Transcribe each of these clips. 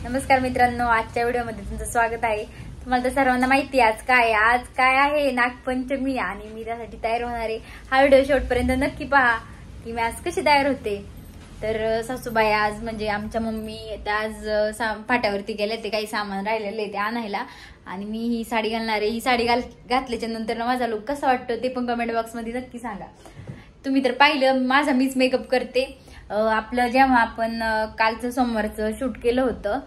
नमस्कार मित्रांनो, आजच्या व्हिडिओमध्ये तुमचं स्वागत आहे। तुम्हाला तर सर्वांना माहिती आहे आज काय आहे नागपंचमी आणि मी त्यासाठी तयार होणार आहे। हा व्हिडिओ शेवटपर्यंत नक्की पहा की मी आज कशी तयार होते। तर सासूबाई आज म्हणजे आमच्या मम्मी आज फाट्यावरती गेले, ते काही सामान राहिलेले ते आणायला आणि मी ही साडी घालणार आहे। ही साडी घातल्याच्या नंतर माझा लुक कसा वाटतो ते पण कमेंट बॉक्स मध्ये नक्की सांगा। तुम्ही तर पाहिलं माझा मीच मेकअप करते। आपलं जेव्हा आपण कालचं सोमवारचं शूट केलं होतं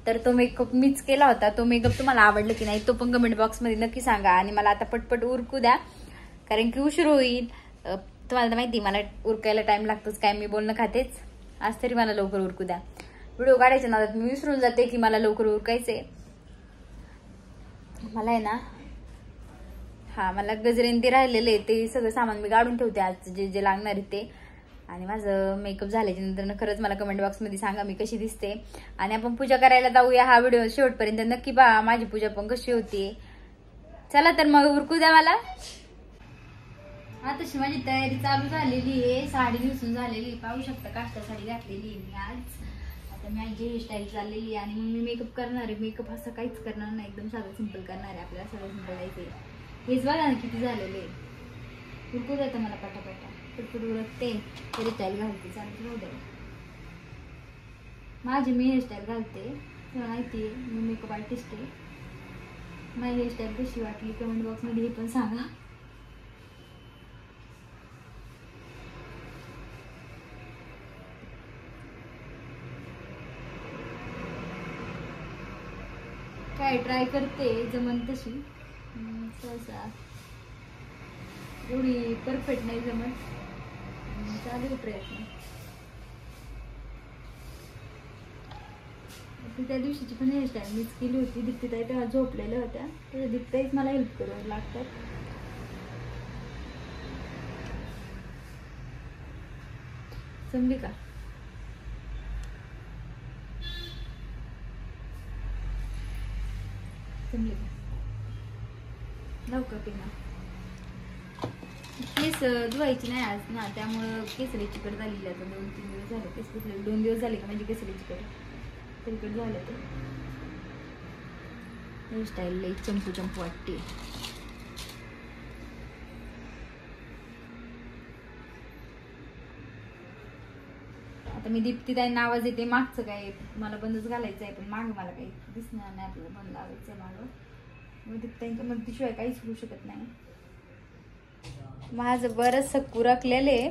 तर तो मेकअप मीच केला होता। तो मेकअप तुम्हाला आवडला की नाही तो पण कमेंट बॉक्स मध्ये नक्की सांगा आणि मला आता पटपट उरकू द्या कारण की उशीर होईल। तुम्हाला तर माहिती मला उरकायला टाइम लागतोच, काय मी बोलणं खातेच। आज तरी मला लवकर उरकू द्या। व्हिडिओ काढायच्या नादात मी विसरून जाते की मला लवकर उरकायचंय। मला आहे ना मला गजरेन ते राहिलेले ते सगळं सामान मी काढून ठेवते आज जे जे लागणार आहे ते। आणि माझं मेकअप झाल्याच्या नंतर खरंच मला कमेंट बॉक्स मध्ये सांगा मी कशी दिसते आणि आपण पूजा करायला जाऊया। हा व्हिडिओ शेवटपर्यंत नक्की पहा, माझी पूजा पण कशी होती। चला तर मग उरकू द्या मला। तशी माझी तयारी चालू झालेली आहे, साडी नेसून झालेली, पाहू शकता काष्टा साडी घातलेली आहे मी आज। आता माझी हेअरस्टाईल चाललेली आणि मग मी मेकअप करणार आहे। मेकअप असं काहीच करणार नाही, एकदम साधं सिंपल करणार आहे। आपल्याला सगळं सिंपल आहे। हेच बघा ना किती झालेले, उरकू द्या मला पटापटा पटपट उरकते। हेअरस्टाईल घालते, चालते राहू द्या। माझी मी हेअरस्टाईल घालते, तुम्हाला माहिती आहे मी मेकअप आर्टिस्ट आहे। माझी हेअरस्टाईल कशी वाटली कमेंट बॉक्स मध्ये हे पण सांगा। काय ट्राय करते जमन तशी, सहसा एवढी परफेक्ट नाही जमत, चालू प्रयत्न। त्या दिवशीची पण हेअरस्टाईल मीच केली होती। दीप्तीताई तेव्हा झोपलेल्या होत्या, तर दीप्तीताईच मला हेल्प करू लागतात। जमली का? जमली का? लवकर पिना केस धुवायची नाही आज ना, त्यामुळं केसरी चिकट झालेली आहे। 2-3 दिवस झाले केस धुतले, 2 दिवस झाले का म्हणजे केसरी चिकट झालं। ते हेअरस्टाईल लई चंपू वाटते। आता मी दीप्तीताईंना आवाज येते मागचं काय मला बंदच घालायचं आहे, पण माग मला काही दिसणार नाही, आपल्याला बंद लावायचं आहे मागं। मग दीप्तीताईंच्या मदतीशिवाय काहीच होऊ शकत नाही। माझं बरंचसं उरकलेलं आहे,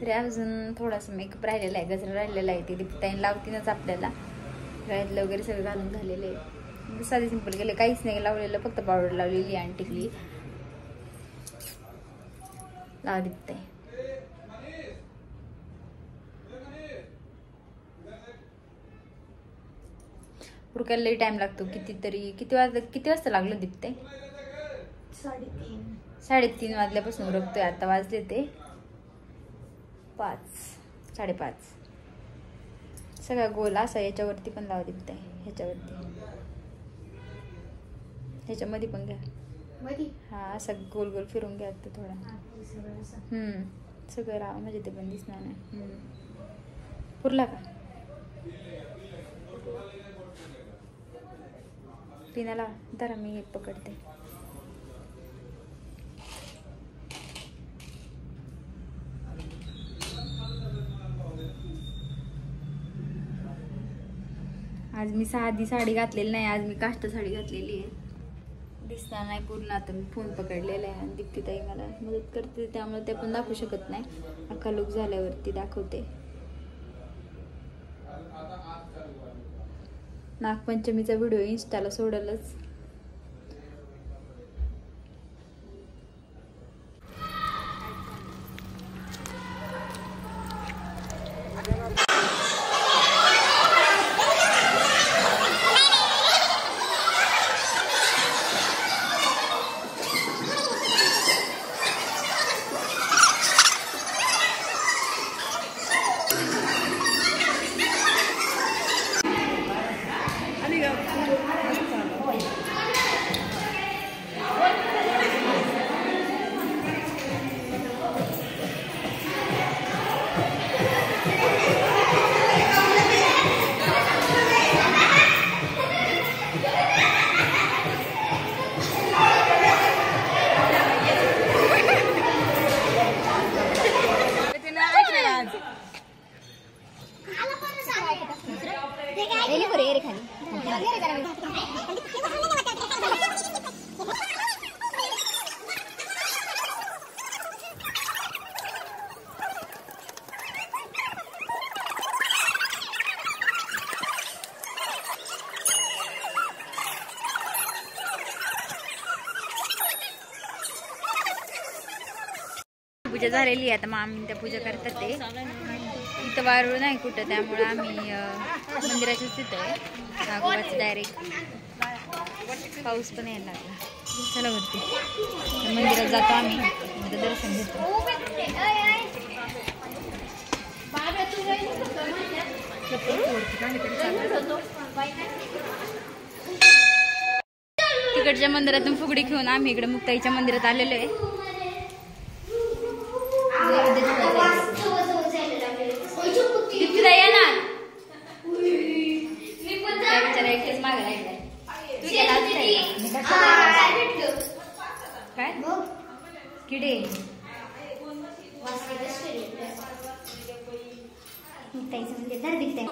तरी अजून थोडासा मेकअप राहिलेला आहे, गजरा राहिलेला आहे। ते दीप्तीताईंना लावतीनच आपल्याला, गळ्यातलं वगैरे सगळं घालून झालेलं आहे। साधे सिंपल गेले, काहीच नाही लावलेलं, फक्त पावडर लावलेली आणि टिकली लावा दीप्तीताई। उरकायला लई टाइम लागतो, किती वाजता लागलं दीप्तीताई? 3:30 वाजल्यापासून उरकतोय। आता वाजले ते 5-5:30। सगळा गोल असा याच्यावरती पण लावा दीप्तीताई, ह्याच्यामध्ये पण घ्या। असं गोल गोल फिरून घ्या थोडा। सगळं राहा म्हणजे ते पण दिसणार नाही। पुरला का? पिण्याला जरा मी एक पकडते। आज मी साधी साडी घातलेली नाही, आज मी काष्टा साडी घातलेली आहे। दिसणार नाही पूर्ण, आता मी फोन पकडलेला आहे आणि दीप्तीताई मला मदत करते, त्यामुळे ते पण दाखवू शकत नाही। अख्खा लुक झाल्यावरती दाखवते। नागपंचमीचा व्हिडिओ इंस्टाला सोडलच। पूजा झालेली आहे आता. मग आम्ही त्या पूजा करतात ते इथं वारूळ नाही कुठं, त्यामुळे आम्ही मंदिराच्याच तिथं आहे नागोबाचं डायरेक्ट. पाऊस पण यायला लागला. चला वरती मंदिरात जातो आम्ही, दर्शन घेतो. तिकडच्या मंदिरातून फुगडी घेऊन आम्ही इकडे मुक्ताईच्या मंदिरात आलेलो आहे. एकटेच मागे लागलाय. काय किडे मुक्ताईचं मंदिर दिसतंय.